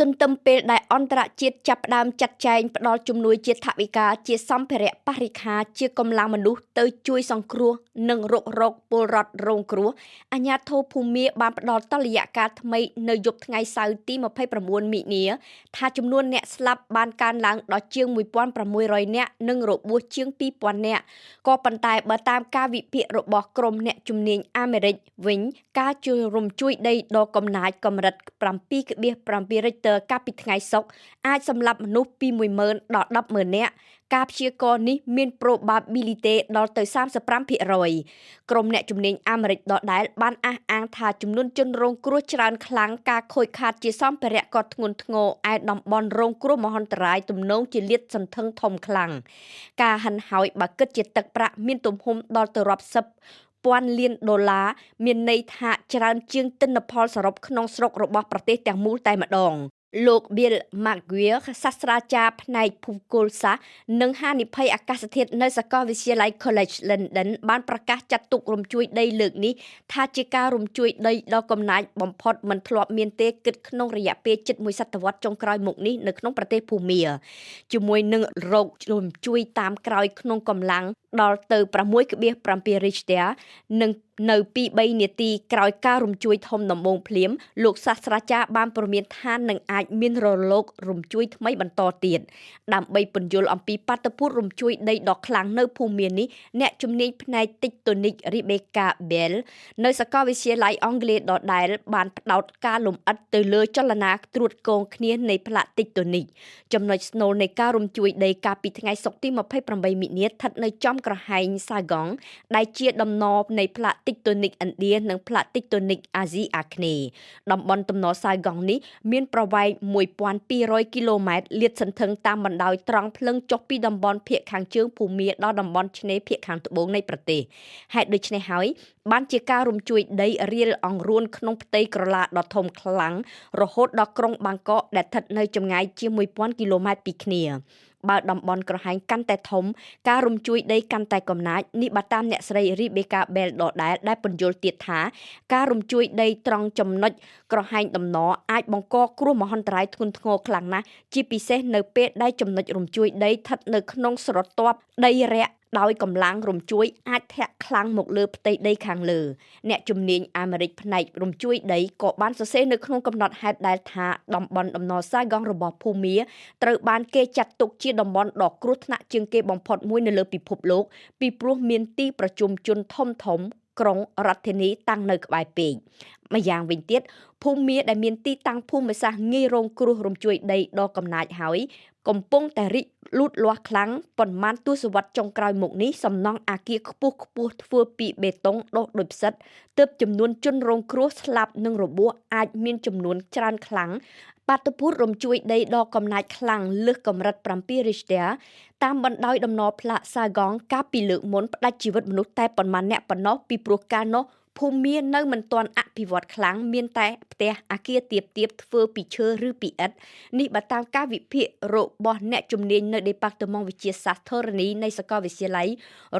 ទន្ទឹមពេលដែលអន្តរជាតិចាប់ផ្ដើមចាត់ចែងផ្ដល់ជំនួយជាថវិកាជាសម្ភារៈបរិក្ខារជាកម្លាំងមនុស្សទៅជួយសង្គ្រោះនិងរុករកពលរដ្ឋរងគ្រោះអាជ្ញាធរភូមាបានផ្ដល់តុល្យការថ្មីនៅយប់ថ្ងៃសៅរ៍ទី29មិនិនាថាចំនួនអ្នកស្លាប់បានកើនឡើងដល់ជាង1600នាក់និងរបួសជាង2000នាក់ក៏ប៉ុន្តែបើតាមការវិភាគរបស់ក្រុមអ្នកជំនាញអាមេរិកវិញការជួយរំជួយដីដ៏កំណាចកម្រិត 7.7 រិចទ័រកាលពីថ្ងៃសុក្រអាចសម្លាប់មនុស្សពី 10,000 ដល់ 10,000 នាក់ការព្យាករណ៍នេះមាន probability ដល់ទៅ 35% ក្រុមអ្នកជំនាញអាមេរិកដដែលបានអះអាងថាចំនួនជនរងគ្រោះច្រើនខ្លាំងការខូចខាតជាសម្ភារៈក៏ធ្ងន់ធ្ងរឯតំបន់រងគ្រោះមហន្តរាយទំនងជាលាតសន្ធឹងធំខ្លាំងការហិនហោចបើគិតជាទឹកប្រាក់មានទំហំដល់ទៅរាប់សិបពាន់លានដុល្លារមានន័យថាច្រើនជាងទិន្នផលសរុបក្នុងស្រុករបស់ប្រទេសទាំងមូលតែម្ដងលោក Bill McGuire សាស្ត្រាចារ្យផ្នែកភូមិគោលសាស្ត្រនិងហានិភ័យអាកាសធាតុនៅសាកលវិទ្យាល័យ College London បានប្រកាសចាត់ទុករំជួយដីលើកនេះថាជាការរំជួយដីដ៏កំណាចបំផុតមិនធ្លាប់មានទេគិតក្នុងរយៈពេលជិតមួយសតវត្សរ៍ចុងក្រោយមកនេះនៅក្នុងប្រទេសភូមាជាមួយនឹងរោគរំជួយតាមក្រោយក្នុងកម្លាំងដល់ទៅ 6.7 Richter និងនៅ 2-3 នាទីក្រោយការរំជួយធំដំបូងភ្លាមលោកសាស្ត្រាចារ្យបានព្រមានថានឹងអាចមានរលករំជួយថ្មីបន្តទៀតដើម្បីពន្យល់អំពីបាតុភូតរំជួយដីដ៏ខ្លាំងនៅភូមិនេះអ្នកជំនាញផ្នែកតិចតូនិក Rebecca Bell នៅសាកលវិទ្យាល័យអង់គ្លេសដដែលបានផ្ដោតការលម្អិតទៅលើចលនាត្រួតកងគ្នានៃផ្លាកតិចតូនិកចំណុចស្នូលនៃការរំជួយដីកាលពីថ្ងៃសុក្រទី28មិនិនាស្ថិតនៅចំក្រហែងសាហ្គងដែលជាដំណនៃផ្លាកតិចតូនិកឥណ្ឌានិងផ្លាកតិចតូនិកអាស៊ីអាគ្នេយ៍តំបន់ទំនាស់សាហ្គងនេះមានប្រវែង 1200 គីឡូម៉ែត្រលាតសន្ធឹងតាមបណ្ដោយត្រង់ភ្លឹងចុះពីតំបន់ភាគខាងជើងភូមាដល់តំបន់ឆ្នេរភាគខាងត្បូងនៃប្រទេសហេតុដូច្នេះហើយបានជាការរំជួយដីរៀលអង្រួនក្នុងផ្ទៃក្រឡាដ៏ធំខ្លាំងរហូតដល់ក្រុងបាងកកដែលស្ថិតនៅចម្ងាយជាង 1000 គីឡូម៉ែត្រពីគ្នាបើតំបន់ក្រហែងកាន់តែធំការរំជួយដីកាន់តែកំណាចនេះបើតាមអ្នកស្រី Rebecca Bell ដដែលពន្យល់ទៀតថាការរំជួយដីត្រង់ចំណុចក្រហែងដំណអាចបង្កគ្រោះមហន្តរាយធ្ងន់ធ្ងរខ្លាំងណាស់ជាពិសេសនៅពេលដែលចំណុចរំជួយដីស្ថិតនៅក្នុងស្រទាប់ដីរាក់ដោយកម្លាំងរំជួយអាចធាក់ខ្លាំងមកលើផ្ទៃដីខាងលើអ្នកជំនាញអាមេរិកផ្នែករំជួយដីក៏បានសរសេរនៅក្នុងកំណត់ហេតុដែលថាតំបន់ដំណសាហ្គងរបស់ភូមាត្រូវបានគេចាត់ទុកជាតំបន់ដ៏គ្រោះថ្នាក់ជាងគេបំផុតមួយនៅលើពិភពលោកពីព្រោះមានទីប្រជុំជនធំក្រុងរដ្ឋធានីតាំងនៅក្បែរពេកម្យ៉ាងវិញទៀតភូមាដែលមានទីតាំងភូមិសាស្ត្រងាយរងគ្រោះរំជួយដីដ៏កំណាចហើយកំពុងតែរីកលូតលាស់ខ្លាំងប៉ុន្មានទសវត្សរ៍ចុងក្រោយមកនេះសំណង់អគារខ្ពស់ធ្វើពីបេតុងដុសដោយផ្សិតទើបចំនួនជនរងគ្រោះស្លាប់និងរបួសអាចមានចំនួនច្រើនខ្លាំងបាតុភូតរំជួយដីដ៏កំណាចខ្លាំងលើសកម្រិត7 Richter តាមបណ្ដោយដំណផ្លាកសាហ្គងកាលពីលើកមុនផ្ដាច់ជីវិតមនុស្សតែប៉ុន្មានអ្នកប៉ុណ្ណោះពីព្រោះកាលនោះភូមិនៅមិនទាន់អភិវឌ្ឍខ្លាំងមានតែផ្ទះអគារទាបៗធ្វើពីឈើឬពីឥដ្ឋនេះបើតាមការវិភាគរបស់អ្នកជំនាញនៅ Department វិទ្យាសាស្ត្រធរណីនៃសាកលវិទ្យាល័យ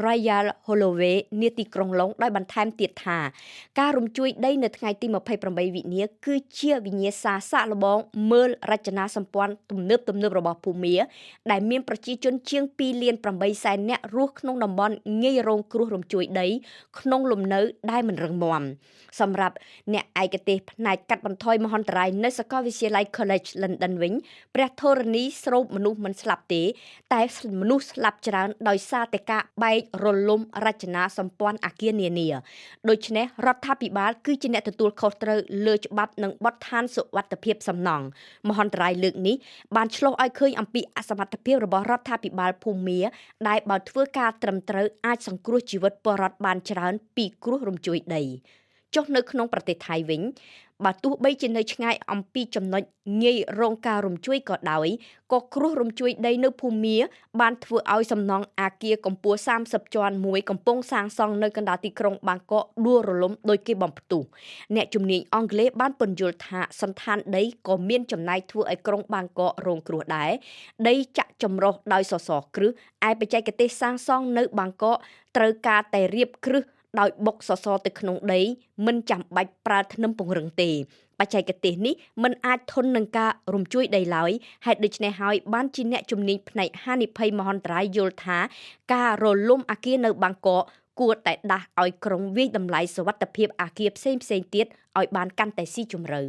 Royal Holloway នាទីក្រុងឡុងដោយបន្ថែមទៀតថាការរំជួយដីនៅថ្ងៃទី28វិនាគឺជាវិញ្ញាសាសាកល្បងមើលរចនាសម្ព័ន្ធទំនើបរបស់ភូមាដែលមានប្រជាជនជាង2.8 លាននាក់រស់ក្នុងតំបន់ងាយរងគ្រោះរំជួយដីក្នុងលំនៅដែលមិនរឹងមាំសម្រាប់អ្នកឯកទេសផ្នែកកាត់បន្ថយមហន្តរាយនៅសាកលវិទ្យាល័យ College London វិញព្រះធរណីស្រូបមនុស្សមិនស្លាប់ទេតែមនុស្សស្លាប់ច្រើនដោយសារតែការបែករលំរចនាសម្ព័ន្ធអគារនានាដូច្នេះរដ្ឋាភិបាលគឺជាអ្នកទទួលខុសត្រូវលើច្បាប់និងបទដ្ឋានសុវត្ថិភាពសំណង់មហន្តរាយលើកនេះបានឆ្លុះឲ្យឃើញអំពីអសមត្ថភាពរបស់រដ្ឋាភិបាលភូមាដែលបើធ្វើការត្រឹមត្រូវអាចសង្គ្រោះជីវិតពលរដ្ឋបានច្រើនពីគ្រោះរំជួយដីចុះនៅក្នុងប្រទេសថៃវិញបើទោះបីជានៅឆ្ងាយអំពីចំណុចងាយរងការរំជួយក៏ដោយក៏គ្រោះរំជួយដីនៅភូមាបានធ្វើឲ្យសំណង់អគារកម្ពស់30ជាន់មួយកំពុងសាងសង់នៅកណ្ដាលទីក្រុងបាងកកដួលរលំដោយគេបំផ្ទុះអ្នកជំនាញអង់គ្លេសបានពន្យល់ថាសន្តានដីក៏មានចំណាយធ្វើឲ្យក្រុងបាងកករងគ្រោះដែរដីចាក់ចម្រុះដោយសសរគ្រឹះឯបច្ចេកទេសសាងសង់នៅបាងកកត្រូវការតែរៀបគ្រឹះដោយបុកសសរទៅក្នុងដីមិនចាំបាច់ប្រើធ្នឹមពង្រឹងទេ បច្ចេកទេសនេះមិនអាចធន់នឹងការរំជួយដីឡើយហេតុដូច្នេះហើយបានជាអ្នកជំនាញផ្នែកហានិភ័យមហន្តរាយយល់ថាការរលំអគារនៅបាងកកគួរតែដាស់ឲ្យក្រុងវាយតម្លៃសុវត្ថិភាពអគារផ្សេងទៀតឲ្យបានកាន់តែស៊ីជម្រៅ។